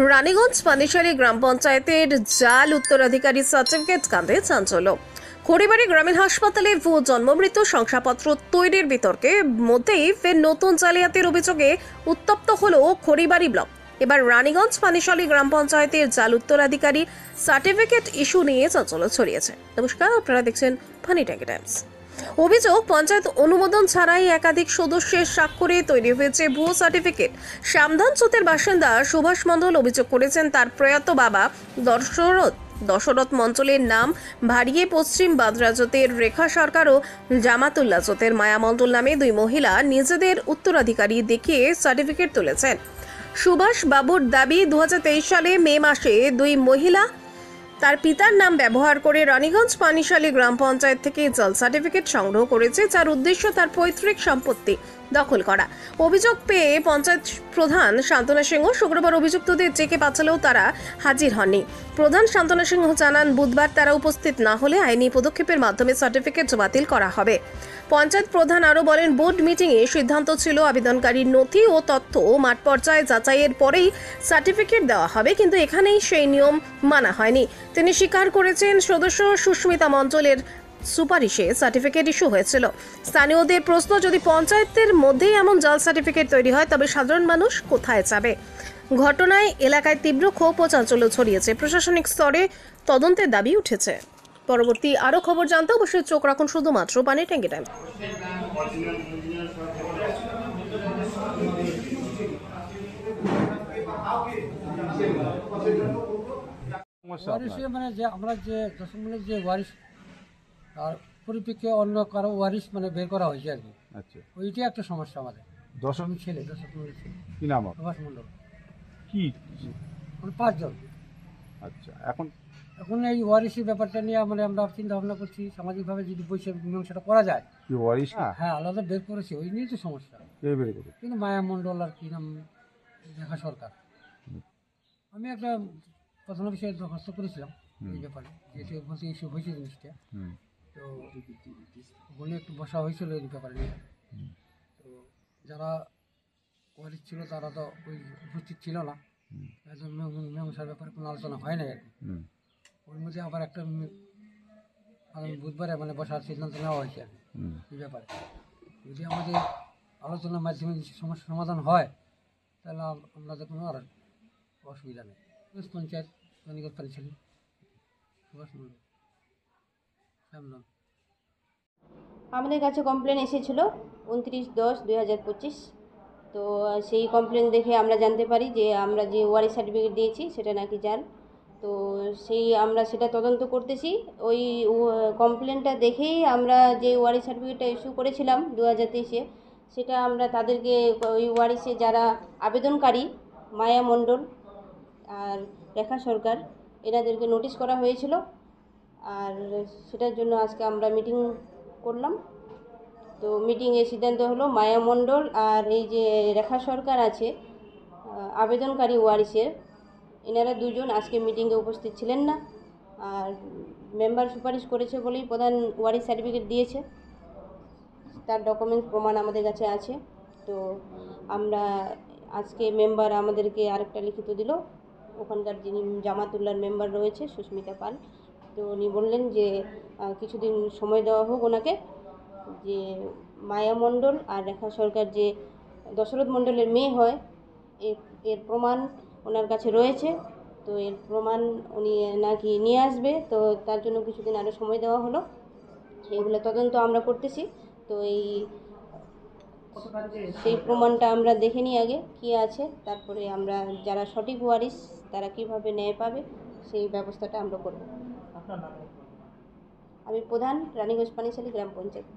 রানীগঞ্জ পানিশালী গ্রাম পঞ্চায়েতের জাল উত্তরাধিকারী সার্টিফিকেট কাণ্ডে চাঞ্চল্য। খড়িবাড়ি গ্রামীণ হাসপাতালে ভুয়ো জন্মমৃত্যু শংসাপত্র তৈরির বিতর্কে মধ্যেই ফের নতুন জালিয়াতির অভিযোগে উত্তপ্ত হল খড়িবাড়ি ব্লক। এবার রানীগঞ্জ পানিশালী গ্রাম পঞ্চায়েতের জাল উত্তরাধিকারী সার্টিফিকেট ইস্যু নিয়ে চাঞ্চল্য ছড়িয়েছে। নমস্কার, আপনারা দেখছেন ফানি ট্যাঙ্কি টাইমস। অভিযোগ, পঞ্চায়েত অনুমোদন ছাড়াই একাধিক সদস্যের স্বাক্ষরে তৈরি হয়েছে ভুয়ো সার্টিফিকেট। শ্যামধান চোতের বাসিন্দা সুভাষ মণ্ডল অভিযোগ করেছেন তার প্রয়াত বাবা দশরথ মণ্ডলের নাম ভারিয়ে পশ্চিম বাদরাজতের রেখা সরকার ও জামাতুল্লাহ চোতের মায়া মণ্ডল নামে দুই মহিলা নিজেদের উত্তরাধিকারী দেখিয়ে সার্টিফিকেট তুলেছেন। সুভাষ বাবুর দাবি, 2023 সালে মে মাসে দুই মহিলা তার পিতার নাম ব্যবহার করে রানীগঞ্জ পানিশালী গ্রাম পঞ্চায়েত থেকে জাল সার্টিফিকেট সংগ্রহ করেছে, যার উদ্দেশ্য তার পৈতৃক সম্পত্তি দখল করা। অভিযোগ পেয়ে পঞ্চায়েত প্রধান শান্তনা সিংহ শুক্রবার অভিযুক্তদের ডেকে পাঠালেও তারা হাজির হননি। প্রধান শান্তনা সিংহ জানান, বুধবার তারা উপস্থিত না হলে আইনি পদক্ষেপের মাধ্যমে সার্টিফিকেট বাতিল করা হবে। পঞ্চায়েত প্রধান আরও বলেন, বোর্ড মিটিংয়ে সিদ্ধান্ত ছিল আবেদনকারীর নথি ও তথ্য মাঠ পর্যায়ে যাচাইয়ের পরেই সার্টিফিকেট দেওয়া হবে, কিন্তু এখানেই সেই নিয়ম মানা হয়নি। তিনি স্বীকার করেছেন, সদস্য সুস্মিতা মণ্ডলের সুপারিশে সার্টিফিকেট ইস্যু হয়েছিল। স্থানীয়দের প্রশ্ন, যদি পঞ্চায়েতের মধ্যেই এমন জাল সার্টিফিকেট তৈরি হয় তবে সাধারণ মানুষ কোথায় যাবে? ঘটনায় এলাকায় তীব্র ক্ষোভ ও চাঞ্চল্য ছড়িয়েছে। প্রশাসনিক স্তরে তদন্তের দাবি উঠেছে। পরবর্তী আরও খবর জানতে অবশ্যই চোখ রাখুন শুধুমাত্র পানি ট্যাঙ্কি টাইম। মানে যে আমরা যে দশমূলের যে ওয়ারিশ আর পরিপ্রেক্ষিতে অন্য কারো ওয়ারিশ মানে বের করা হয়েছে আর কি। আচ্ছা, ওইটাই একটা সমস্যা আমাদের। দশম ছেলে দশমূলের ছেলে কি নাম? সুভাষ মণ্ডল। কি? মানে 5 জন। আচ্ছা, এখন এই ওয়ারিশের ব্যাপারটা নিয়ে মানে আমরা চিন্তা ভাবনা করছি, সামাজিকভাবে যদি বৈষয়িক মীমাংসাটা করা যায়। কি ওয়ারিশ? হ্যাঁ, আলাদা বের করেছি, ওই নিয়ে তো সমস্যা। কে বের করে? কিন্তু মায়া মণ্ডল আর কি নাম, রেখা সরকার। আমি একটা প্রথম বিষয়ে দরখাস্ত করেছিলাম এই ব্যাপারে, যেহেতু বলতে ইস্যু হয়েছে জিনিসটা। তো ওখানে একটু বসা হয়েছিল এই ব্যাপারে নিয়ে। তো যারা ওয়ারিশ ছিল তারা তো ওই উপস্থিত ছিল না, মীমাংসার ব্যাপারে কোনো আলোচনা হয় না আর কি। ওর মধ্যে আবার একটা আগামী বুধবারে মানে বসার সিদ্ধান্ত নেওয়া হয়েছে আর কি এই ব্যাপারে। যদি আমাদের আলোচনার মাধ্যমে সমস্যার সমাধান হয় তাহলে আমাদের কোনো আর অসুবিধা নেই। পঞ্চায়েত রানীগঞ্জ পানিশালী সুভাষ মণ্ডল শ্যামধান। আমাদের কাছে কমপ্লেন এসেছিলো 29/10/2025। তো সেই কমপ্লেন দেখে আমরা জানতে পারি যে আমরা যে ওয়ারিশ সার্টিফিকেট দিয়েছি সেটা নাকি জাল। তো আমরা সেটা তদন্ত করতেছি। ওই কমপ্লেনটা দেখেই আমরা যে ওয়ারিশ সার্টিফিকেটটা ইস্যু করেছিলাম 2023-এ, সেটা আমরা তাদেরকে ওই ওয়ারিশে যারা আবেদনকারী মায়া মণ্ডল আর রেখা সরকার, এনাদেরকে নোটিশ করা হয়েছিল। আর সেটার জন্য আজকে আমরা মিটিং করলাম। তো মিটিংয়ে সিদ্ধান্ত হলো মায়া মণ্ডল আর এই যে রেখা সরকার আছে আবেদনকারী ওয়ারিশের, এনারা দুজন আজকে মিটিংয়ে উপস্থিত ছিলেন না। আর মেম্বার সুপারিশ করেছে বলেই প্রধান ওয়ারিশ সার্টিফিকেট দিয়েছে, তার ডকুমেন্টস প্রমাণ আমাদের কাছে আছে। তো আমরা আজকে মেম্বার আমাদেরকে আরেকটা লিখিত দিল, ওখানকার যিনি জামাতুল্লাহর মেম্বার রয়েছে সুস্মিতা পাল। তো উনি বললেন যে কিছুদিন সময় দেওয়া হোক ওনাকে, যে মায়া মণ্ডল আর রেখা সরকার যে দশরথ মণ্ডলের মেয়ে হয় এর প্রমাণ ওনার কাছে রয়েছে। তো এর প্রমাণ উনি নাকি নিয়ে আসবে। তো তার জন্য কিছুদিন আরও সময় দেওয়া হলো, এইগুলো তদন্ত আমরা করতেছি। তো সেই প্রমাণটা আমরা দেখে নিই আগে কী আছে, তারপরে আমরা যারা সঠিক ওয়ারিশ তারা কীভাবে ন্যায় পাবে সেই ব্যবস্থাটা আমরা করব। আমি প্রধান রানীগঞ্জ পানিশালী গ্রাম পঞ্চায়েত।